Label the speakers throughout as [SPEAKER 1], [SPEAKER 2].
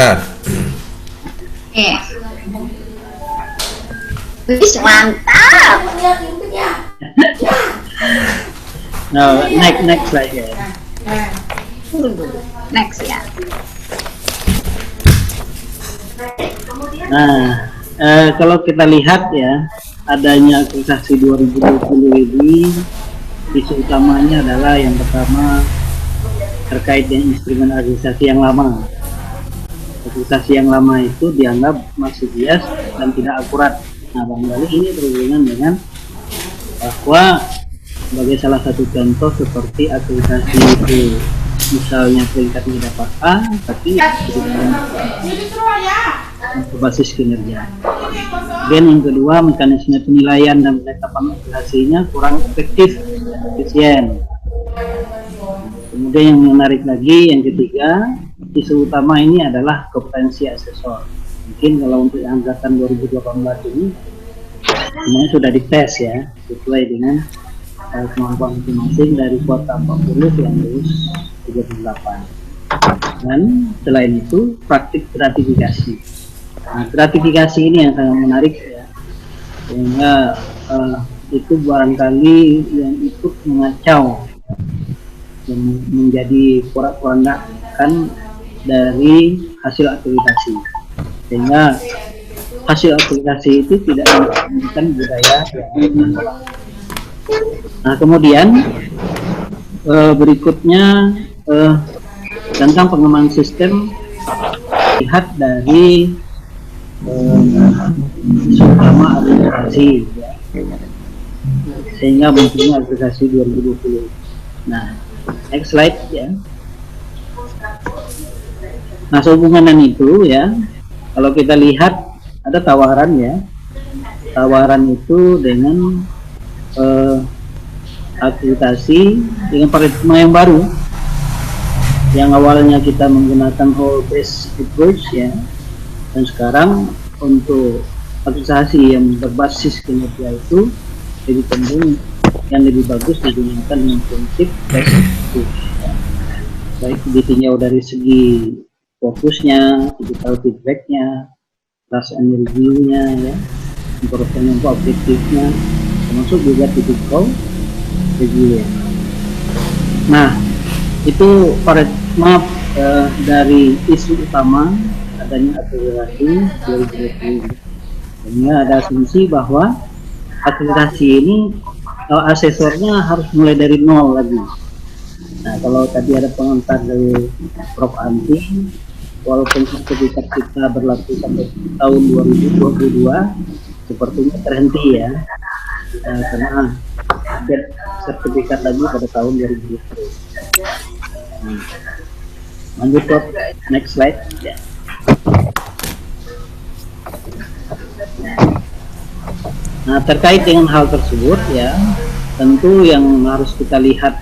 [SPEAKER 1] terlihat.
[SPEAKER 2] Oke. Wih, mantap.
[SPEAKER 3] Nah, next slide ya.
[SPEAKER 2] Next ya.
[SPEAKER 3] Nah, kalau kita lihat ya, adanya akreditasi 2020 ini, isu utamanya adalah yang pertama terkait dengan instrumen akreditasi yang lama. Akreditasi yang lama itu dianggap masih bias dan tidak akurat. Nah, barangkali ini berhubungan dengan bahwa sebagai salah satu contoh seperti akreditasi itu misalnya peringkatnya dapat A tapi berbasis kinerja. Dan yang kedua, mekanisme penilaian dan penetapan akreditasinya kurang efektif, efisien. Kemudian yang menarik lagi, yang ketiga, isu utama ini adalah kompetensi asesor. Mungkin kalau untuk angkatan 2018 ini semuanya sudah dites ya, sesuai dengan kemampuan masing-masing dari kuota 40 yang lulus 38. Dan selain itu, praktik gratifikasi. Nah, gratifikasi ini yang sangat menarik ya, sehingga itu barangkali yang ikut mengacau dan menjadi porak-porandakan dari hasil akreditasi, sehingga hasil akreditasi itu tidak menunjukkan budaya yang salah. Nah, kemudian berikutnya tentang pengembangan sistem, lihat dari utama akreditasi ya, sehingga munculnya akreditasi 2020. Nah, next slide ya. Nah, sehubungan dengan itu ya, kalau kita lihat ada tawaran ya, tawaran itu dengan akreditasi dengan paradigma yang baru, yang awalnya kita menggunakan whole based approach ya, dan sekarang untuk akreditasi yang berbasis kinerja itu lebih cenderung yang lebih bagus digunakan dengan prinsip best approach ya. Baik ditinjau dari segi fokusnya, digital feedbacknya, trust and review-nya ya, improvement objektifnya, termasuk juga tipikal review ya. Nah, itu paradigma dari isu utama adanya akreditasi 2020. Sehingga ada asumsi bahwa akreditasi ini asesornya harus mulai dari nol lagi. Nah, kalau tadi ada pengantar dari Prof. Anti, walaupun sertifikat kita berlaku sampai tahun 2022, sepertinya terhenti ya, karena sertifikat lagi pada tahun 2020. Lanjut ke next slide ya. Nah, terkait dengan hal tersebut ya, tentu yang harus kita lihat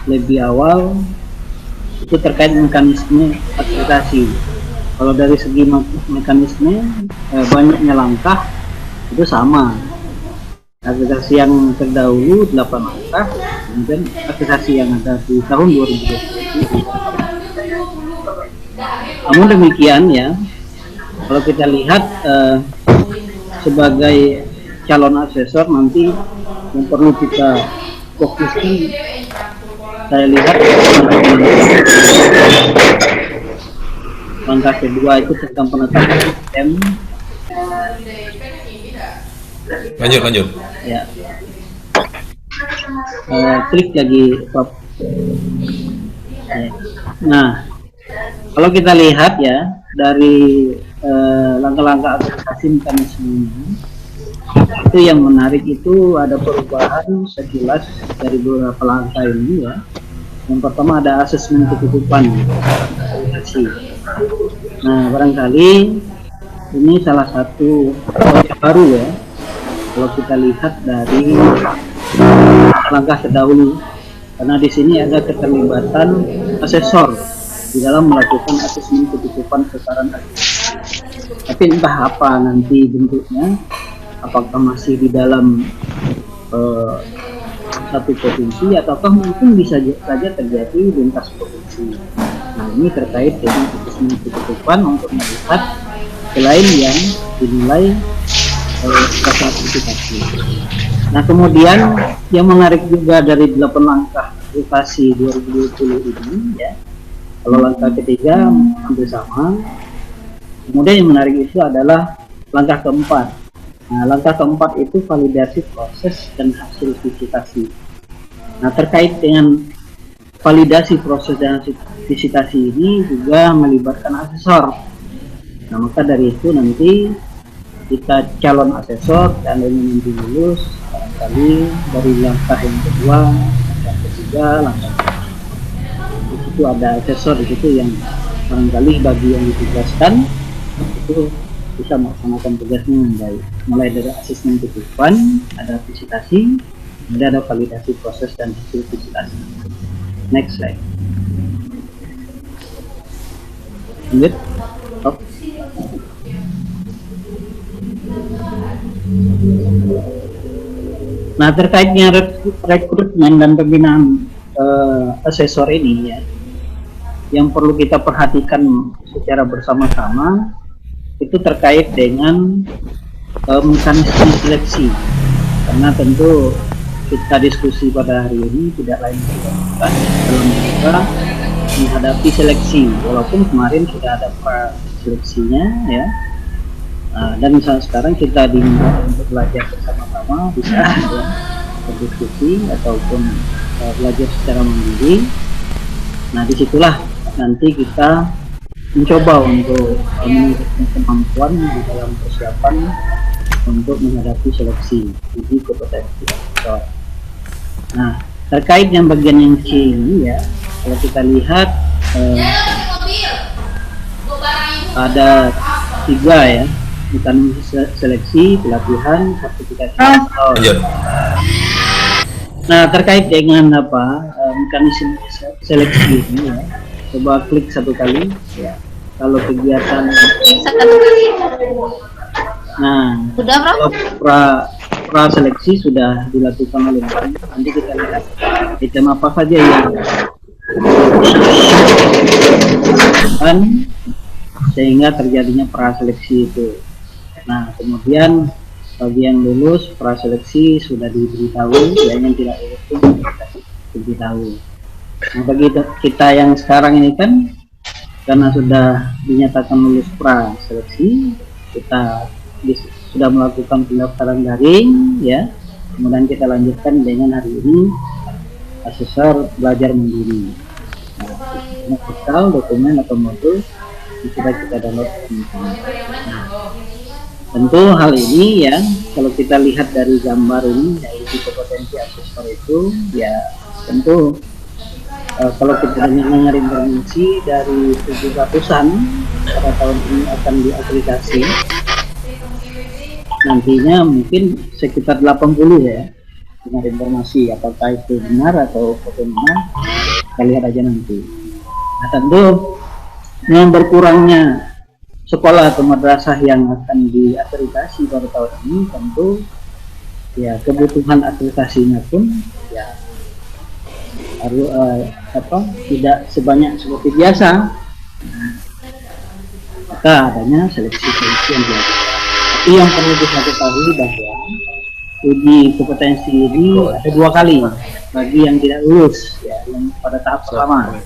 [SPEAKER 3] lebih awal itu terkait mekanisme akreditasi. Kalau dari segi mekanisme banyaknya langkah itu sama. Akreditasi yang terdahulu 8 langkah, kemudian akreditasi yang ada di tahun 2020. Namun demikian ya, kalau kita lihat sebagai calon asesor nanti yang perlu kita fokuskan, saya lihat langkah kedua itu tentang penetapan sistem.
[SPEAKER 1] Lanjut
[SPEAKER 3] Ya, klik lagi Pak. Nah, kalau kita lihat ya dari langkah-langkah akreditasi mekanisme itu yang menarik itu ada perubahan sekilas dari beberapa langkah ini ya. Yang pertama ada asesmen kecukupan akreditasi. Nah, barangkali ini salah satu proyek baru ya, kalau kita lihat dari langkah terdahulu, karena di sini ada keterlibatan asesor di dalam melakukan asesmen kecukupan sasaran akreditasi. Tapi entah apa nanti bentuknya, apakah masih di dalam satu provinsi ataukah mungkin bisa saja terjadi lintas provinsi. Nah, ini terkait dengan asesmen kecukupan untuk melihat selain yang dinilai sertifikasi. Nah, kemudian yang menarik juga dari 8 langkah advokasi 2020 ini ya, kalau langkah ketiga hampir sama. Kemudian yang menarik itu adalah langkah keempat. Nah, langkah keempat itu validasi proses dan hasil visitasi. Nah, terkait dengan validasi proses dan hasil visitasi ini juga melibatkan asesor. Nah, maka dari itu nanti kita calon asesor dan ini nanti lulus barangkali dari langkah yang kedua, langkah ketiga, langkah di situ ada asesor di situ yang barangkali bagi yang ditugaskan itu bisa melaksanakan tugasnya dengan baik. Mulai dari asesmen kecukupan, ada visitasi, kemudian ada validasi proses dan hasil visitasi. Next slide. Lanjut. Stop. Nah, terkaitnya rekrutmen dan pembinaan asesor ini ya, yang perlu kita perhatikan secara bersama-sama itu terkait dengan mekanisme seleksi, karena tentu kita diskusi pada hari ini tidak lain tidak bukan dalam rangka menghadapi seleksi, walaupun kemarin sudah ada seleksinya ya. Dan sekarang kita diminta untuk belajar bersama-sama, bisa ya, berdiskusi ataupun belajar secara mandiri. Nah, disitulah nanti kita mencoba untuk meningkatkan kemampuan di dalam persiapan untuk menghadapi seleksi uji kompetensi asesor. Nah, terkait yang bagian yang C ini ya, kalau kita lihat ada 3 ya, mekanisme seleksi, pelatihan, sertifikasi asesor. Nah, terkait dengan mekanisme seleksi ini ya, coba klik satu kali ya. Kalau kegiatan nah,
[SPEAKER 2] Sudah, Bro?
[SPEAKER 3] kalau pra seleksi sudah dilakukan oleh Bapak, nanti kita lihat item apa saja yang sehingga terjadinya pra seleksi itu. Nah, kemudian bagi yang lulus praseleksi sudah diberitahu, yang tidak lulus pun diberitahu. Nah, bagi kita yang sekarang ini kan karena sudah dinyatakan lulus praseleksi, kita sudah melakukan pendaftaran daring ya. Kemudian kita lanjutkan dengan hari ini asesor belajar mandiri. Nah, bekal dokumen atau modul sudah kita download. Nah, tentu hal ini ya, kalau kita lihat dari gambar ini yaitu kompetensi asesor itu ya, tentu kalau kita dengar informasi dari 700-an pada tahun ini akan diaplikasi, nantinya mungkin sekitar 80 ya, dengan informasi apakah itu benar atau bagaimana kita lihat aja nanti. Nah, tentu dengan berkurangnya sekolah atau madrasah yang akan diakreditasi pada tahun ini, tentu ya kebutuhan akreditasinya pun ya harus tidak sebanyak seperti biasa. Maka adanya seleksi yang dilakukan. Tapi yang perlu kita ketahui bahwa uji kompetensi ini ada 2 kali bagi yang tidak lulus ya, yang pada tahap pertama.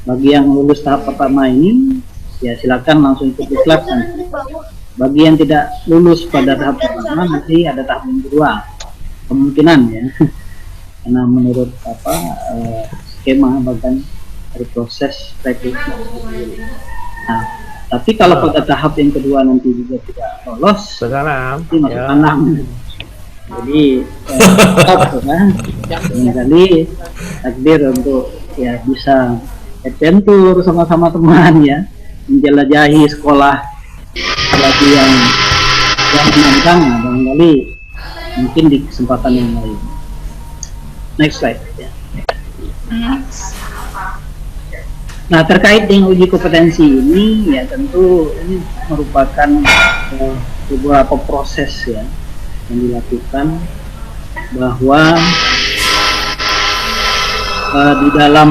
[SPEAKER 3] Bagi yang lulus tahap pertama ini ya silakan langsung ikut diklat. Bagi yang tidak lulus pada tahap pertama nanti ada tahap yang kedua kemungkinan ya, karena menurut skema bahkan dari proses rekrutmen. Nah, tapi kalau pada tahap yang kedua nanti juga tidak lolos, nanti masuk tanam. Jadi kali takdir untuk ya bisa adventure sama-sama teman ya, menjelajahi sekolah lagi yang menantang, barangkali mungkin di kesempatan yang lain. Next slide ya. Nah, terkait dengan uji kompetensi ini ya, tentu ini merupakan beberapa proses ya yang dilakukan, bahwa di dalam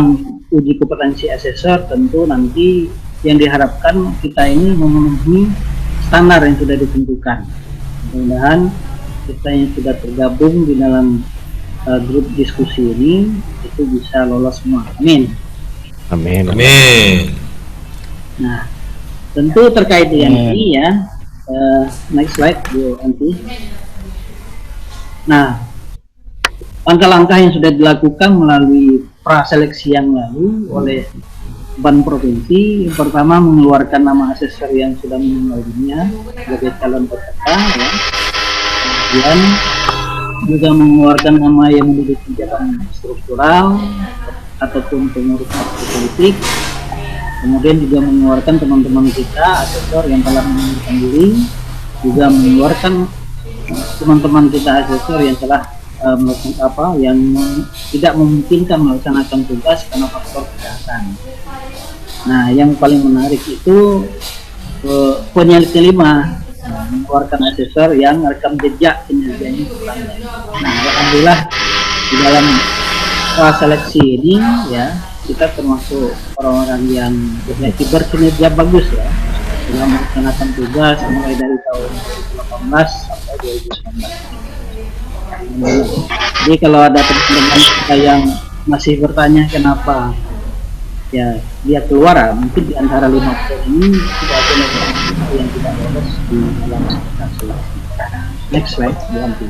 [SPEAKER 3] uji kompetensi asesor tentu nanti yang diharapkan kita ini memenuhi standar yang sudah ditentukan. Mudah-mudahan kita yang sudah tergabung di dalam grup diskusi ini itu bisa lolos semua. Amin.
[SPEAKER 4] Amin.
[SPEAKER 1] Amin.
[SPEAKER 3] Nah, tentu terkait dengan ini ya, next slide Bu Anti. Nah, langkah-langkah yang sudah dilakukan melalui praseleksi yang lalu oleh BAN Provinsi, yang pertama mengeluarkan nama asesor yang sudah meninggal dunia sebagai calon peserta, ya. Kemudian juga mengeluarkan nama yang menduduki jabatan struktural ataupun pengurus partai politik. Kemudian juga mengeluarkan teman-teman kita asesor yang telah mengundurkan diri, juga mengeluarkan teman-teman kita asesor yang telah yang tidak memungkinkan melaksanakan tugas karena faktor kesehatan. Nah, yang paling menarik itu poin yang kelima, mengeluarkan asesor yang rekam jejak kinerjanya kurang baik. Nah, alhamdulillah di dalam seleksi ini ya kita termasuk orang-orang yang berkinerja bagus ya dalam melaksanakan tugas mulai dari tahun 2018 sampai 2019. Jadi kalau ada teman-teman kita yang masih bertanya kenapa ya dia keluar, mungkin di antara 5 poin ini tidak ada yang tidak lolos di dalam seleksi. Next slide, Bu Anti.